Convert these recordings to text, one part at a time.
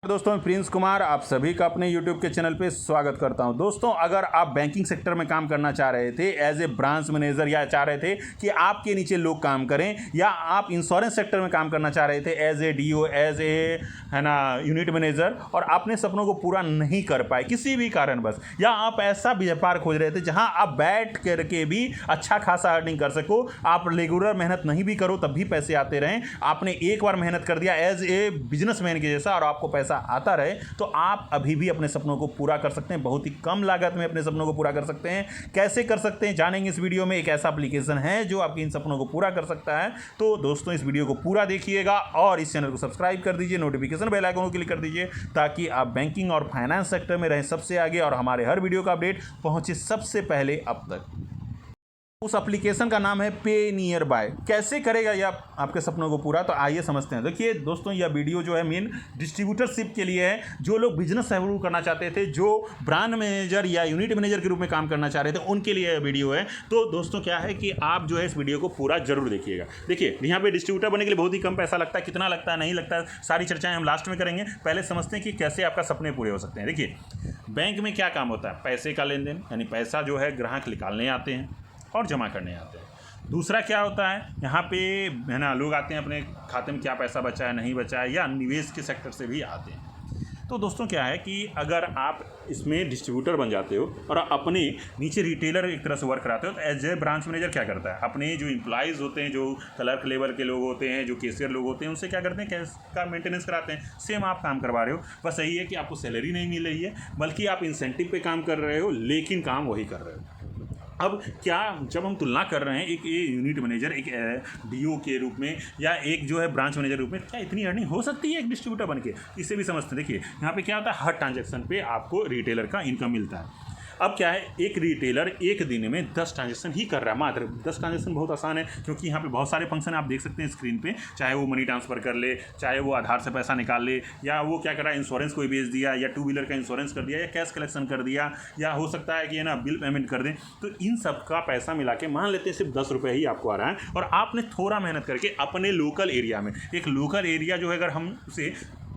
दोस्तों, मैं प्रिंस कुमार आप सभी का अपने YouTube के चैनल पे स्वागत करता हूं। दोस्तों, अगर आप बैंकिंग सेक्टर में काम करना चाह रहे थे एज ए ब्रांच मैनेजर, या चाह रहे थे कि आपके नीचे लोग काम करें, या आप इंश्योरेंस सेक्टर में काम करना चाह रहे थे as a DO, as a unit manager, और अपने सपनों को पूरा नहीं कर पाए किसी भी कारणवश, या आप ऐसा व्यापार खोज रहे थे जहां आप बैठ करके भी अच्छा खासा अर्निंग कर सको, आप रेगुलर मेहनत नहीं भी करो तब भी पैसे आते रहें, आपने एक बार मेहनत कर दिया एज ए बिजनेसमैन के जैसा और आपको पैसा आता रहे, तो आप अभी भी अपने सपनों को पूरा कर सकते हैं। बहुत ही कम लागत में अपने सपनों को पूरा कर सकते हैं। कैसे कर सकते हैं जानेंगे इस वीडियो में। एक ऐसा एप्लीकेशन है जो आपके इन सपनों को पूरा कर सकता है। तो दोस्तों, इस वीडियो को पूरा देखिएगा और इस चैनल को सब्सक्राइब कर दीजिए, नोटिफिकेशन बेल आइकन को क्लिक कर दीजिए, ताकि आप बैंकिंग और फाइनेंस सेक्टर में रहें सबसे आगे और हमारे हर वीडियो का अपडेट पहुंचे सबसे पहले अब तक। उस एप्लीकेशन का नाम है पे नियर बाय। कैसे करेगा यह आपके सपनों को पूरा, तो आइए समझते हैं। देखिए दोस्तों, यह वीडियो जो है मेन डिस्ट्रीब्यूटरशिप के लिए है। जो लोग बिजनेस शुरू करना चाहते थे, जो ब्रांड मैनेजर या यूनिट मैनेजर के रूप में काम करना चाह रहे थे, उनके लिए यह वीडियो है। तो दोस्तों, क्या है कि आप जो है इस वीडियो को पूरा जरूर देखिएगा। देखिए, यहाँ पे डिस्ट्रीब्यूटर बनने के लिए बहुत ही कम पैसा लगता है। कितना लगता है, नहीं लगता है, सारी चर्चाएं हम लास्ट में करेंगे। पहले समझते हैं कि कैसे आपका सपने पूरे हो सकते हैं। देखिए, बैंक में क्या काम होता है? पैसे का लेन देन, यानी पैसा जो है ग्राहक निकालने आते हैं और जमा करने आते हैं। दूसरा क्या होता है, यहाँ पे है ना, लोग आते हैं अपने खाते में क्या पैसा बचा है नहीं बचा है, या निवेश के सेक्टर से भी आते हैं। तो दोस्तों, क्या है कि अगर आप इसमें डिस्ट्रीब्यूटर बन जाते हो और अपने नीचे रिटेलर एक तरह से वर्क कराते हो, तो एज ए ब्रांच मैनेजर क्या करता है, अपने जो एम्प्लॉइज़ होते हैं, जो क्लर्क लेवल के लोग होते हैं, जो कैशियर लोग होते हैं, उनसे क्या करते हैं, कैश का मेंटेनेंस कराते हैं। सेम आप काम करवा रहे हो, बस यही है कि आपको सैलरी नहीं मिल रही है, बल्कि आप इंसेंटिव पे काम कर रहे हो, लेकिन काम वही कर रहे हो। अब क्या, जब हम तुलना कर रहे हैं एक यूनिट मैनेजर, एक DO के रूप में, या एक जो है ब्रांच मैनेजर रूप में, क्या इतनी अर्निंग हो सकती है एक डिस्ट्रीब्यूटर बन के? इसे भी समझते हैं। देखिए, यहाँ पे क्या होता है, हर ट्रांजैक्शन पे आपको रिटेलर का इनकम मिलता है। अब क्या है, एक रिटेलर एक दिन में 10 ट्रांजेक्शन ही कर रहा है, मात्र 10 ट्रांजेक्शन। बहुत आसान है, क्योंकि यहाँ पे बहुत सारे फंक्शन आप देख सकते हैं स्क्रीन पे। चाहे वो मनी ट्रांसफ़र कर ले, चाहे वो आधार से पैसा निकाल ले, या वो क्या कर रहा है, इंश्योरेंस कोई बेच दिया, या 2 व्हीलर का इंश्योरेंस कर दिया, या कैश कलेक्शन कर दिया, या हो सकता है कि है ना बिल पेमेंट कर दें। तो इन सब का पैसा मिला के मान लेते हैं सिर्फ 10 रुपये ही आपको आ रहा है, और आपने थोड़ा मेहनत करके अपने लोकल एरिया में, एक लोकल एरिया जो है अगर हम उसे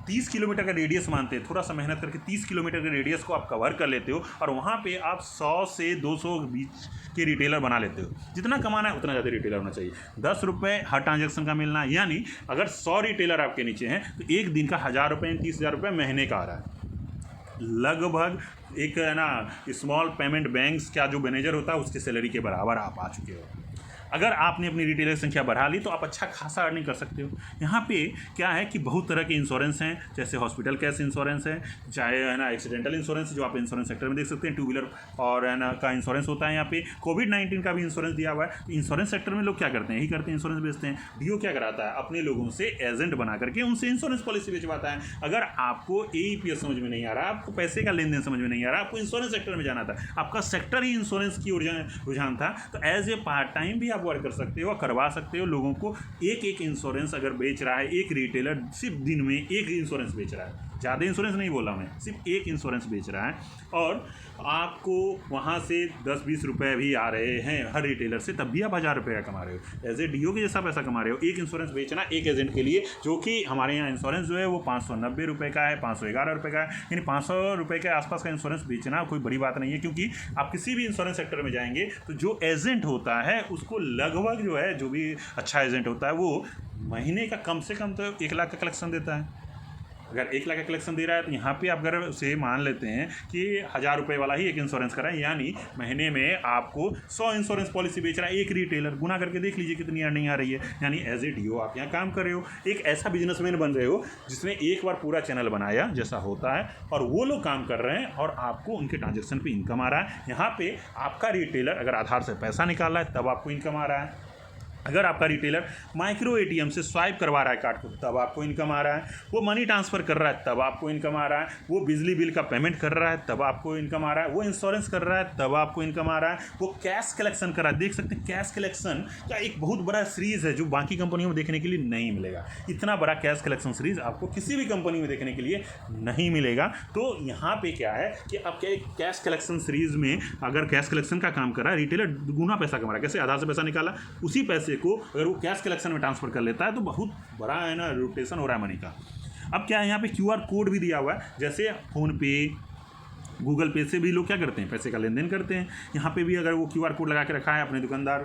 30 किलोमीटर का रेडियस मानते हैं, थोड़ा सा मेहनत करके 30 किलोमीटर के रेडियस को आप कवर कर लेते हो, और वहाँ पे आप 100 से 200 बीच के रिटेलर बना लेते हो। जितना कमाना है उतना ज़्यादा रिटेलर होना चाहिए। 10 रुपये हर ट्रांजैक्शन का मिलना, यानी अगर 100 रिटेलर आपके नीचे हैं तो एक दिन का 1000 रुपये, 30,000 रुपये महीने का आ रहा है। लगभग एक है ना स्मॉल पेमेंट बैंक्स का जो मैनेजर होता है उसकी सैलरी के बराबर आप आ चुके हो। अगर आपने अपनी रिटेलर संख्या बढ़ा ली तो आप अच्छा खासा अर्निंग कर सकते हो। यहाँ पे क्या है कि बहुत तरह के इंश्योरेंस हैं, जैसे हॉस्पिटल कैश इंश्योरेंस है, चाहे है ना एक्सीडेंटल इंश्योरेंस जो आप इंश्योरेंस सेक्टर में देख सकते हैं, 2 व्हीलर और है ना का इंश्योरेंस होता है। यहाँ पे कोविड-19 का भी इंश्योरेंस दिया हुआ है। तो इंश्योरेंस सेक्टर में लोग क्या करते हैं, यही करते हैं, इंश्योरेंस बेचते हैं। DO क्या कराता है, अपने लोगों से एजेंट बना करके उनसे इंश्योरेंस पॉलिसी बेचवाता है। अगर आपको AEPS समझ में नहीं आ रहा, आपको पैसे का लेन देन समझ में नहीं आ रहा, आपको इंश्योरेंस सेक्टर में जाना था, आपका सेक्टर ही इंश्योरेंस की रुझान था, तो एज ए पार्ट टाइम भी आप वर्क कर सकते हो, करवा सकते हो। लोगों को एक इंश्योरेंस अगर बेच रहा है एक रिटेलर, सिर्फ दिन में एक इंश्योरेंस बेच रहा है, ज़्यादा इंश्योरेंस नहीं बोला मैं, सिर्फ एक इंश्योरेंस बेच रहा है, और आपको वहाँ से 10-20 रुपये भी आ रहे हैं हर रिटेलर से, तब भी आप 1000 रुपये का कमा रहे हो। एज ए DO के जैसा पैसा कमा रहे हो। एक इंश्योरेंस बेचना एक एजेंट के लिए, जो कि हमारे यहाँ इंश्योरेंस जो है वो 590 रुपये का है, 511 रुपये का है, यानी 500 रुपये के आसपास का इंश्योरेंस बेचना कोई बड़ी बात नहीं है। क्योंकि आप किसी भी इंश्योरेंस सेक्टर में जाएंगे तो जो एजेंट होता है उसको लगभग जो है, जो भी अच्छा एजेंट होता है वो महीने का कम से कम तो 1 लाख का कलेक्शन देता है। अगर 1 लाख का कलेक्शन दे रहा है तो यहाँ पे आप अगर उसे मान लेते हैं कि 1000 रुपये वाला ही एक इंश्योरेंस करा है, यानी महीने में आपको 100 इंश्योरेंस पॉलिसी बेच रहा है एक रिटेलर। गुना करके देख लीजिए कितनी अर्निंग आ रही है। यानी एज ए DO आप यहाँ काम कर रहे हो, एक ऐसा बिजनेसमैन बन रहे हो जिसने एक बार पूरा चैनल बनाया जैसा होता है, और वो लोग काम कर रहे हैं और आपको उनके ट्रांजेक्शन पे इनकम आ रहा है। यहाँ पे आपका रिटेलर अगर आधार से पैसा निकाल रहा है तब आपको इनकम आ रहा है। अगर आपका रिटेलर माइक्रो ATM से स्वाइप करवा रहा है कार्ड को, तब आपको इनकम आ रहा है। वो मनी ट्रांसफ़र कर रहा है, तब आपको इनकम आ रहा है। वो बिजली बिल का पेमेंट कर रहा है, तब आपको इनकम आ रहा है। वो इंश्योरेंस कर रहा है, तब आपको इनकम आ रहा है। वो कैश कलेक्शन कर रहा है। देख सकते हैं कैश कलेक्शन का एक बहुत बड़ा सीरीज़ है जो बाकी कंपनियों में देखने के लिए नहीं मिलेगा। इतना बड़ा कैश कलेक्शन सीरीज़ आपको किसी भी कंपनी में देखने के लिए नहीं मिलेगा। तो यहाँ पे क्या है कि आप क्या कैश कलेक्शन सीरीज़ में अगर कैश कलेक्शन का काम कर रहा है, रिटेलर गुना पैसा कमा रहा है। कैसे? आधार से पैसा निकाला, उसी पैसे को अगर वो कैश कलेक्शन में ट्रांसफ़र कर लेता है तो बहुत बड़ा है ना रोटेशन हो रहा है मनी का। अब क्या है, यहाँ पे QR कोड भी दिया हुआ है, जैसे फ़ोनपे, गूगल पे से भी लोग क्या करते हैं, पैसे का लेन देन करते हैं। यहाँ पे भी अगर वो QR कोड लगा के रखा है अपने दुकानदार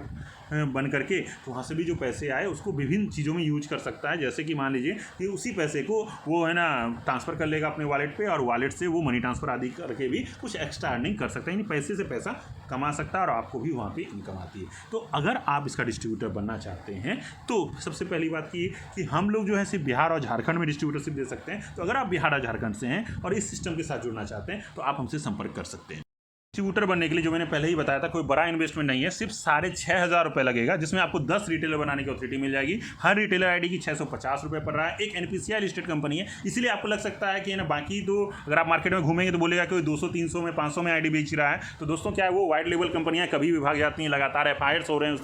बन करके, तो वहाँ से भी जो पैसे आए उसको विभिन्न चीज़ों में यूज कर सकता है। जैसे कि मान लीजिए कि उसी पैसे को वो है ना ट्रांसफ़र कर लेगा अपने वॉलेट पे, और वॉलेट से वो मनी ट्रांसफ़र आदि करके भी कुछ एक्स्ट्रा अर्निंग कर सकता है, यानी पैसे से पैसा कमा सकता है और आपको भी वहाँ पे इनकम आती है। तो अगर आप इसका डिस्ट्रीब्यूटर बनना चाहते हैं तो सबसे पहली बात की कि हम लोग जो है सिर्फ बिहार और झारखंड में डिस्ट्रीब्यूटरशिप दे सकते हैं। तो अगर आप बिहार और झारखंड से हैं और इस सिस्टम के साथ जुड़ना चाहते हैं तो आप हमसे संपर्क कर सकते हैं। डिस्ट्रीब्यूटर बनने के लिए जो मैंने पहले ही बताया था, कोई बड़ा इन्वेस्टमेंट नहीं है, सिर्फ 6,500 रुपये लगेगा, जिसमें आपको 10 रिटेलर बनाने की ऑथोरिटी मिल जाएगी। हर रिटेलर आईडी की 650 रुपये पड़ रहा है। एक NPCI लिस्टेड कंपनी है, इसलिए आपको लग सकता है कि ना बाकी तो अगर आप मार्केट में घूमेंगे तो बोलेगा कि 200, 300 में, 500 में आईडी बेच रहा है। तो दोस्तों क्या है, वो वाइड लेवल कंपनियां कभी भी भाग जाती हैं, लगातार FIRs हो रहे हैं उस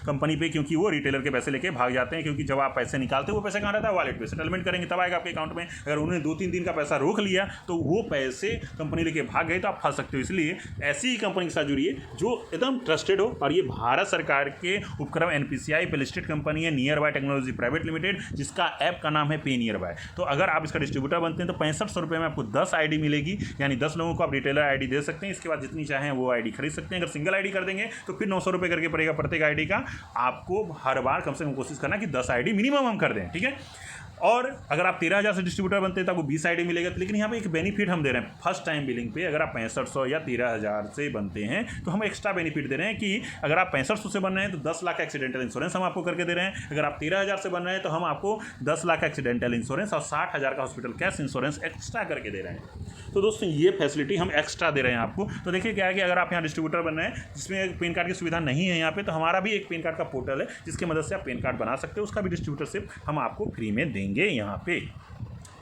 कंपनी पे, क्योंकि वो रिटेलर के पैसे लेके भाग जाते हैं। क्योंकि जब आप पैसे निकालते हो वो पैसा कहाँ रहता है, वॉलेट पे। सेटलमेंट करेंगे तब आएगा आपके अकाउंट में। अगर उन्होंने 2-3 दिन का पैसा रोक लिया तो वो पैसे कंपनी लेके भाग गए तो आप फंस सकते हो। इसलिए ऐसी कंपनी के साथ जुड़िए जो एकदम ट्रस्टेड हो, और ये भारत सरकार के उपक्रम NPCI पे लिस्टेड कंपनी है, near by technology private limited, जिसका ऐप का नाम है पे नियर बाय। तो अगर आप इसका डिस्ट्रीब्यूटर बनते हैं तो 6500 रुपये में आपको 10 आईडी मिलेगी, यानी 10 लोगों को आप रिटेलर आईडी दे सकते हैं। इसके बाद जितनी चाहें वो आईडी खरीद सकते हैं। अगर सिंगल आईडी कर देंगे तो फिर 900 रुपये करके पड़ेगा प्रत्येक आईडी का। आपको हर बार कम से कम कोशिश करना कि 10 आईडी मिनिमम हम कर दें, ठीक है। और अगर आप 13,000 से डिस्ट्रीब्यूटर बनते हैं तो आपको 20 आईडी मिलेगा। लेकिन यहाँ पे एक बेनिफिट हम दे रहे हैं, फर्स्ट टाइम बिलिंग पे अगर आप 6500 या 13,000 से बनते हैं तो हम एक्स्ट्रा बेनिफिट दे रहे हैं कि अगर आप 6500 से बन रहे हैं तो 10 लाख एक्सीडेंटल इंश्योरेंस हम आपको करके दे रहे हैं। अगर आप 13,000 से बन रहे हैं तो हम आपको 10 लाख एक्सीडेंटल इंश्योरेंस और 60,000 का हॉस्पिटल कैश इंश्योरेंस एक्स्ट्रा करके दे रहे हैं। तो दोस्तों ये फैसिलिटी हम एक्स्ट्रा दे रहे हैं आपको। तो देखिए क्या है कि अगर आप यहाँ डिस्ट्रीब्यूटर बन रहे हैं जिसमें पेन कार्ड की सुविधा नहीं है यहाँ पे, तो हमारा भी एक पेन कार्ड का पोर्टल है जिसकी मदद से आप पेन कार्ड बना सकते हो। उसका भी डिस्ट्रीब्यूटरशिप हम आपको फ्री में देंगे यहाँ पे।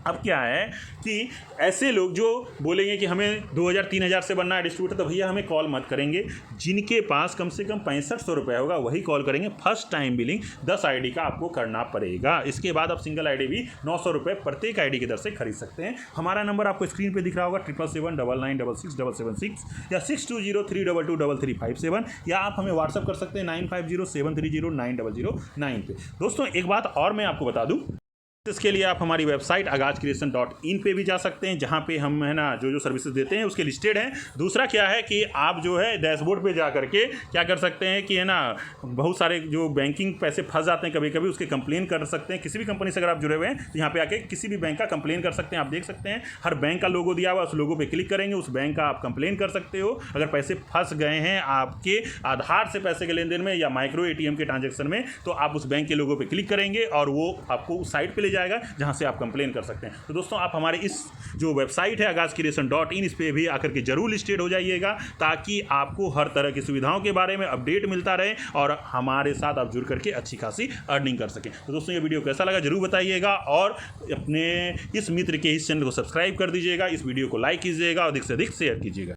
अब क्या है कि ऐसे लोग जो बोलेंगे कि हमें 2,000-3,000 से बनना है डिस्ट्रीब्यूटर, तो भैया हमें कॉल मत करेंगे। जिनके पास कम से कम 6500 रुपये होगा वही कॉल करेंगे। फर्स्ट टाइम बिलिंग 10 आईडी का आपको करना पड़ेगा। इसके बाद आप सिंगल आईडी भी 900 रुपये प्रत्येक आईडी की दर से खरीद सकते हैं। हमारा नंबर आपको स्क्रीन पे दिख रहा होगा 777-9966-776 या 6203223357, या आप हमें व्हाट्सअप कर सकते हैं 9507309009 पे। दोस्तों एक बात और मैं आपको बता दूँ, इसके लिए आप हमारी वेबसाइट agazcreation.in पे भी जा सकते हैं, जहाँ पे हम है ना जो सर्विसेज देते हैं उसके लिस्टेड हैं। दूसरा क्या है कि आप जो है डैशबोर्ड पे जा करके क्या कर सकते हैं कि है ना बहुत सारे जो बैंकिंग पैसे फंस जाते हैं कभी कभी, उसके कंप्लेन कर सकते हैं। किसी भी कंपनी से अगर आप जुड़े हुए हैं तो यहाँ पे आके किसी भी बैंक का कंप्लेन कर सकते हैं। आप देख सकते हैं हर बैंक का लोगो दिया हुआ, उस लोगो पे क्लिक करेंगे, उस बैंक का आप कंप्लेन कर सकते हो। अगर पैसे फंस गए हैं आपके आधार से पैसे के लेन देन में या माइक्रो ATM के ट्रांजेक्शन में, तो आप उस बैंक के लोगो पे क्लिक करेंगे और वो आपको उस साइट पे ले जाएगा जहां से आप कंप्लेन कर सकते हैं। तो दोस्तों आप हमारे इस जो वेबसाइट है agazcreation.in, इस पे भी आकर के जरूर लिस्टेड हो जाइएगा, ताकि आपको हर तरह की सुविधाओं के बारे में अपडेट मिलता रहे और हमारे साथ आप जुड़ करके अच्छी खासी अर्निंग कर सकें। तो दोस्तों ये वीडियो कैसा लगा जरूर बताइएगा, और अपने इस मित्र के इस चैनल को सब्सक्राइब कर दीजिएगा, इस वीडियो को लाइक कीजिएगा और अधिक से अधिक शेयर कीजिएगा।